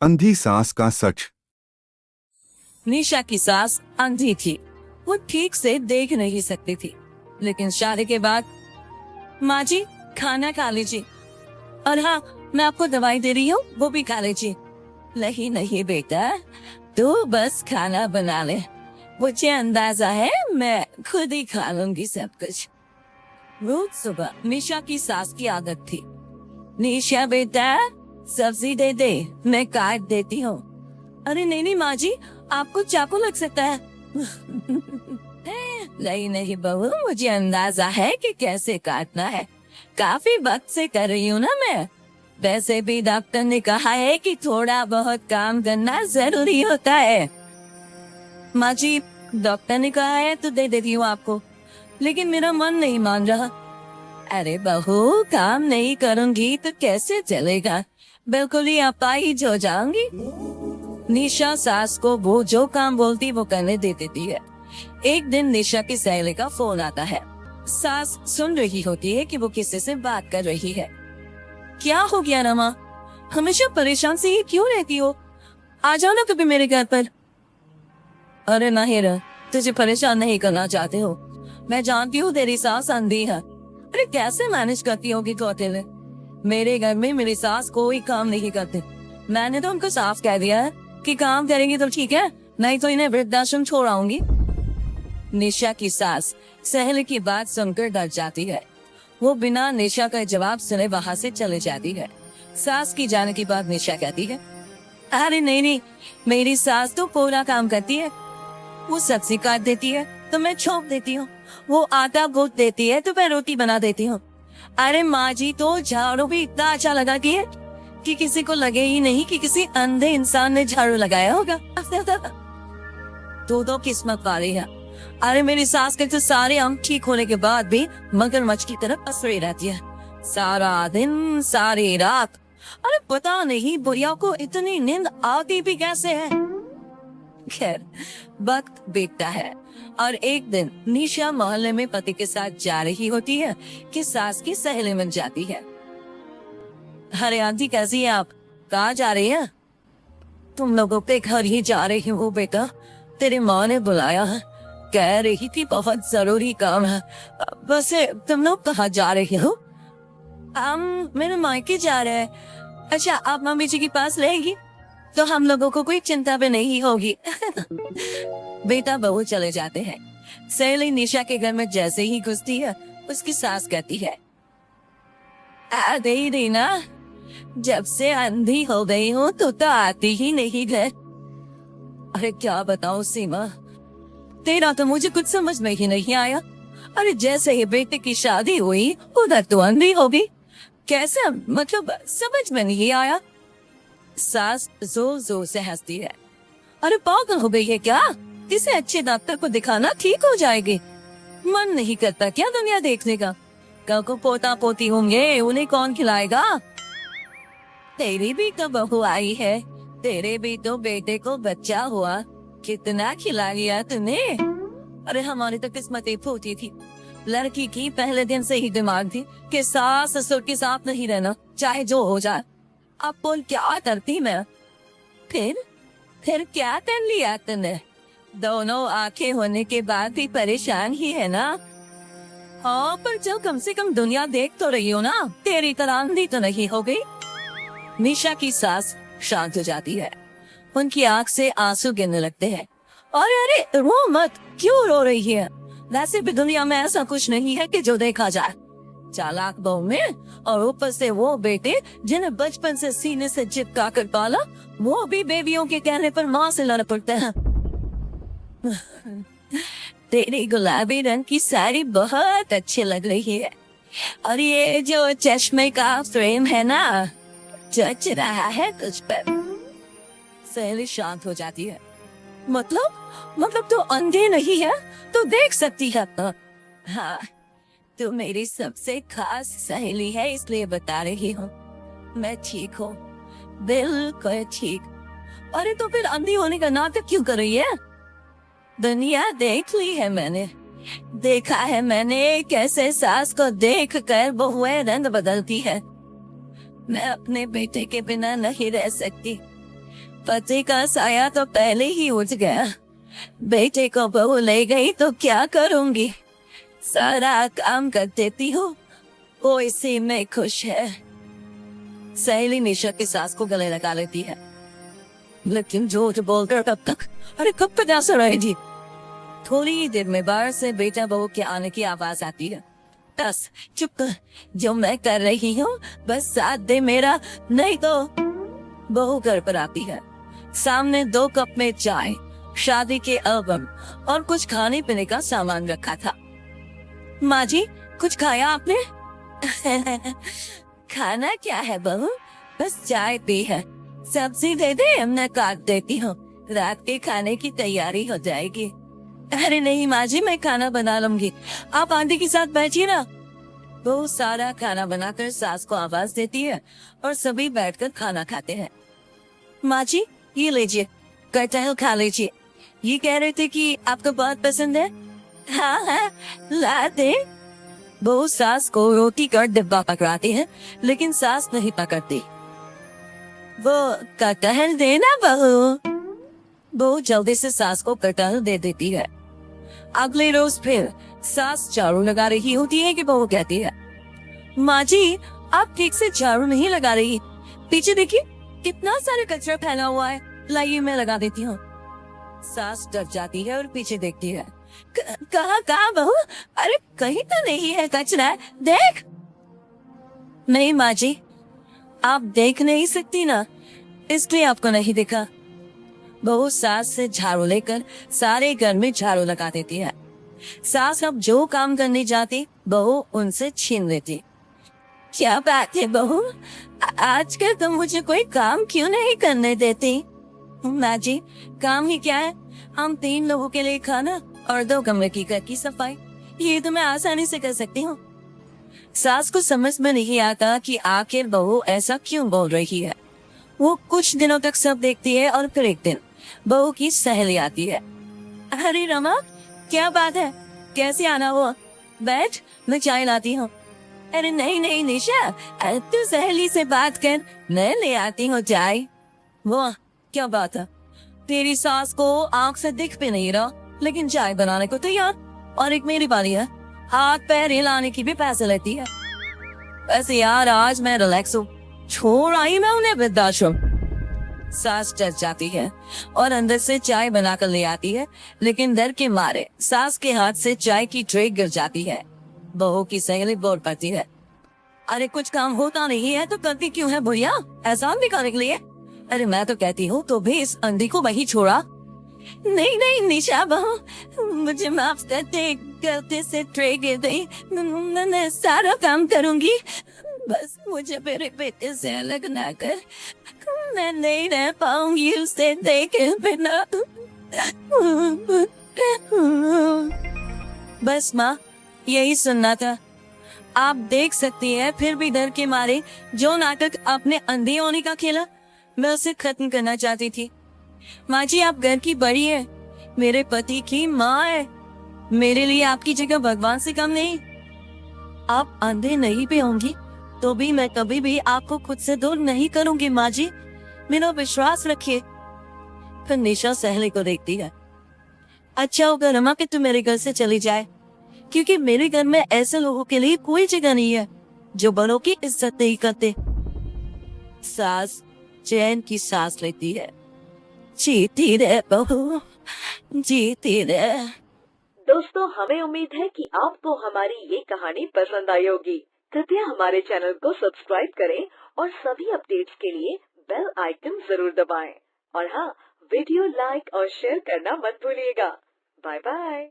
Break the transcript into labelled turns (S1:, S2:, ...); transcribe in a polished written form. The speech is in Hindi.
S1: अंधी सास का सच।
S2: निशा की सास अंधी थी। वो ठीक से देख नहीं सकती थी, लेकिन शादी के बाद माँ जी खाना खा लीजिए, और हाँ मैं आपको दवाई दे रही हूँ वो भी खा लीजिए। नहीं नहीं बेटा, तू बस खाना बना ले, मुझे अंदाजा है मैं खुद ही खा लूंगी सब कुछ। रोज सुबह निशा की सास की आदत थी, निशा बेटा सब्जी दे दे, मैं काट देती हूँ। अरे नहीं नहीं माँ जी, आपको चाकू लग सकता है। नहीं नहीं बहू, मुझे अंदाजा है कि कैसे काटना है, काफी वक्त से कर रही हूँ ना मैं। वैसे भी डॉक्टर ने कहा है कि थोड़ा बहुत काम करना जरूरी होता है। माँ जी डॉक्टर ने कहा है तो दे देती हूँ आपको, लेकिन मेरा मन नहीं मान रहा। अरे बहू, काम नहीं करूंगी तो कैसे चलेगा, बिल्कुल ही अपाहिज हो जाऊंगी। निशा सास को वो जो काम बोलती वो करने दे देती है। एक दिन निशा की सहेली का फोन आता है। सास सुन रही होती है कि वो किसी से बात कर रही है। क्या हो गया रमा, हमेशा परेशान से ही क्यों रहती हो, आ जाओ ना कभी मेरे घर पर। अरे नहीं रे, तुझे परेशान नहीं करना चाहते हो, मैं जानती हूँ तेरी सास अंधी है। अरे कैसे मैनेज करती होगी तो अकेले, मेरे घर में मेरी सास कोई काम नहीं करती। मैंने तो उनको साफ कह दिया है कि काम करेंगी तो ठीक है, नहीं तो इन्हें वृद्धाश्रम छोड़ आऊंगी। निशा की सास सहेली की बात सुनकर डर जाती है। वो बिना निशा का जवाब सुने वहाँ से चले जाती है। सास की जाने के बाद निशा कहती है, अरे नहीं नहीं, मेरी सास तो पूरा काम करती है। वो सब्जी काट देती है तो मैं छोंक देती हूँ, वो आटा गूंथ देती है तो मैं रोटी बना देती हूँ। अरे माँ जी तो झाड़ू भी इतना अच्छा लगाती है कि किसी को लगे ही नहीं कि किसी अंधे इंसान ने झाड़ू लगाया होगा। तो किस्मत वाली है। अरे मेरी सास के तो सारे अंग ठीक होने के बाद भी मगरमच्छ की तरफ पसरी रहती है, सारा दिन सारी रात। अरे पता नहीं बुढ़िया को इतनी नींद आती भी कैसे है। खैर वक्त बीतता है और एक दिन निशा मोहल्ले में पति के साथ जा रही होती है कि सास की सहेली मिल जाती है। अरे आंटी कैसी है आप, कहाँ जा रही है? तुम लोगों के घर ही जा रही हूँ बेटा, तेरी माँ ने बुलाया है, कह रही थी बहुत जरूरी काम है। वैसे तुम लोग कहाँ जा रहे हो? हम मेरे मायके जा रहे हैं। अच्छा आप मम्मी जी के पास रहेगी तो हम लोगों को कोई चिंता भी नहीं होगी। बेटा बहू चले जाते हैं। सहेली निशा के घर में जैसे ही घुसती है उसकी सास कहती है, आ गई रीना, जब से अंधी हो गई हूँ तो आती ही नहीं घर। अरे क्या बताऊँ सीमा, तेरा तो मुझे कुछ समझ में ही नहीं आया। अरे जैसे ही बेटे की शादी हुई उधर तो अंधी हो गई, कैसे, मतलब समझ में नहीं आया। सास जोर जोर से हंसती है, अरे पागल हो गई है क्या, किसी अच्छे डॉक्टर को दिखाना, ठीक हो जाएगी। मन नहीं करता क्या दुनिया देखने का, कल को पोता पोती होंगे, उन्हें कौन खिलाएगा। तेरी भी तो बहू आई है, तेरे भी तो बेटे को बच्चा हुआ, कितना खिला लिया तूने। अरे हमारी तो किस्मत ही फूटी थी, लड़की की पहले दिन से ही दिमाग थी कि सास ससुर के साथ नहीं रहना, चाहे जो हो जाए। अब बोल क्या करती मैं, फिर क्या कर लिया तूने, दोनों आंखें होने के बाद भी परेशान ही है ना। हाँ पर जो कम से कम दुनिया देख तो रही हो ना, तेरी तरह अंधी तो नहीं हो गई। निशा की सास शांत हो जाती है, उनकी आंख से आंसू गिरने लगते हैं। अरे अरे रो मत, क्यों रो रही है, वैसे भी दुनिया में ऐसा कुछ नहीं है कि जो देखा जाए। चालाक बहू में, और ऊपर से वो बेटे जिन्हें बचपन से सीने से चिपका कर पाला, वो भी बेबियों के कहने पर माँ से लड़ पड़ते हैं। तेरी गुलाबी रंग की साड़ी बहुत अच्छी लग रही है, और ये जो चश्मे का फ्रेम है ना, जच रहा है तुझ पर। सहेली शांत हो जाती है, मतलब तो अंधे नहीं है तो देख सकती है तो। हाँ तू मेरी सबसे खास सहेली है इसलिए बता रही हूँ, मैं ठीक हूँ, बिल्कुल ठीक। अरे तो फिर अंधी होने का नाटक क्यों कर रही है? दुनिया देख ली है मैंने, देखा है मैंने कैसे सास को देख कर बहुएं रंग बदलती है। मैं अपने बेटे के बिना नहीं रह सकती, पति का साया तो पहले ही उठ गया, बेटे को बहू ले गई तो क्या करूंगी। सारा काम कर देती हूँ, वो इसी में खुश है। सहेली निशा की सास को गले लगा लेती है, लेकिन झूठ बोलकर कब तक, अरे कब तक ऐसा रहेगी। थोड़ी ही देर में बाहर से बेटा बहू के आने की आवाज आती है। बस चुप कर, जो मैं कर रही हूँ बस साथ दे मेरा, नहीं तो। बहू घर पर आती है, सामने 2 कप में चाय, शादी के एल्बम और कुछ खाने पीने का सामान रखा था। माँ जी, कुछ खाया आपने? खाना क्या है बहू, बस चाय पी है। सब्जी दे दे, मैं काट देती हूँ, रात के खाने की तैयारी हो जाएगी। अरे नहीं माँ जी, मैं खाना बना लूंगी, आप आंटी के साथ बैठिए ना। वो सारा खाना बनाकर सास को आवाज देती है और सभी बैठकर खाना खाते हैं। माँ जी, ये लीजिए, कटहल खा लीजिए। ये कह रहे थे कि आपको बहुत पसंद है। हाँ हाँ, ला दे। वो सास को रोटी का डिब्बा पकड़ाती है, लेकिन सास नहीं पकड़ती। वो कटहल देना बहू। बहू जल्दी से सास को कटहल दे देती है। अगले रोज फिर सास झाड़ू लगा रही होती है कि बहू कहती है, माँ जी आप ठीक से झाड़ू नहीं लगा रही, पीछे देखिए कितना सारा कचरा फैला हुआ है, लाइए मैं लगा देती हूँ। सास डर जाती है और पीछे देखती है। कहाँ बहू, अरे कहीं तो नहीं है कचरा, देख। नहीं माँ जी, आप देख नहीं सकती ना, इसलिए आपको नहीं दिखा। बहू सास से झाड़ू लेकर सारे घर में झाड़ू लगा देती है। सास अब जो काम करने जाती, बहू उनसे छीन लेती। क्या बात है बहू, आजकल तुम मुझे कोई काम क्यों नहीं करने देती? माँ जी, काम ही क्या है, हम 3 लोगों के लिए खाना और 2 कमरे की घर की सफाई, ये तो मैं आसानी से कर सकती हूँ। सास को समझ में नहीं आता कि आखिर बहू ऐसा क्यों बोल रही है। वो कुछ दिनों तक सब देखती है और फिर एक दिन बहू की सहेली आती है। अरे रमा, क्या बात है, कैसे आना हुआ, बैठ मैं चाय लाती हूँ। अरे नहीं नहीं निशा, तू सहेली से बात कर, मैं ले आती हूँ चाय। वो क्या बात है, तेरी सास को आंख से दिख भी नहीं रहा, लेकिन चाय बनाने को तैयार, और एक मेरी बारी है, हाथ पैर हिलाने की भी पैसे लेती है। वैसे यार आज मैं रिलैक्स हूँ, छोड़ आई मैं उन्हें वृद्धाश्रम। सास डर जाती है और अंदर से चाय बनाकर ले आती है, लेकिन डर के मारे सास के हाथ से चाय की ट्रे गिर जाती है। बहू की सहेली बोल पड़ती है, अरे कुछ काम होता नहीं है तो करती क्यों है भैया, एहसान दिखाने के लिए? अरे मैं तो कहती हूँ तो भी इस अंधी को वही छोड़ा। नहीं नहीं निशा बहू, मुझे माफ कर दे, गलती से ट्रे गिर गई, मैं सारा काम करूंगी, बस मुझे मेरे बेटे से अलग ना कर, मैं नहीं रह पाऊंगी उसे देखे बिना। बस माँ, यही सुनना था। आप देख सकती है फिर भी डर के मारे जो नाटक आपने अंधे होने का खेला, मैं उसे खत्म करना चाहती थी। माँ जी आप घर की बड़ी है, मेरे पति की माँ है, मेरे लिए आपकी जगह भगवान से कम नहीं। आप अंधे नहीं भी होंगी तो भी मैं कभी भी आपको खुद से दूर नहीं करूंगी माँ जी, मेरा विश्वास रखिए। फिर निशा सहेली को देखती है। अच्छा होगा रमा कि तू मेरे घर से चली जाए, क्योंकि मेरे घर में ऐसे लोगों के लिए कोई जगह नहीं है जो बड़ों की इज्जत नहीं करते। सास चैन की सांस लेती है। जीती रहे बहू, जीती रहे।
S1: दोस्तों, हमें उम्मीद है कि आपको हमारी ये कहानी पसंद आई होगी। कृपया हमारे चैनल को सब्सक्राइब करें और सभी अपडेट्स के लिए बेल आइकन जरूर दबाएं। और हाँ, वीडियो लाइक और शेयर करना मत भूलिएगा। Bye bye.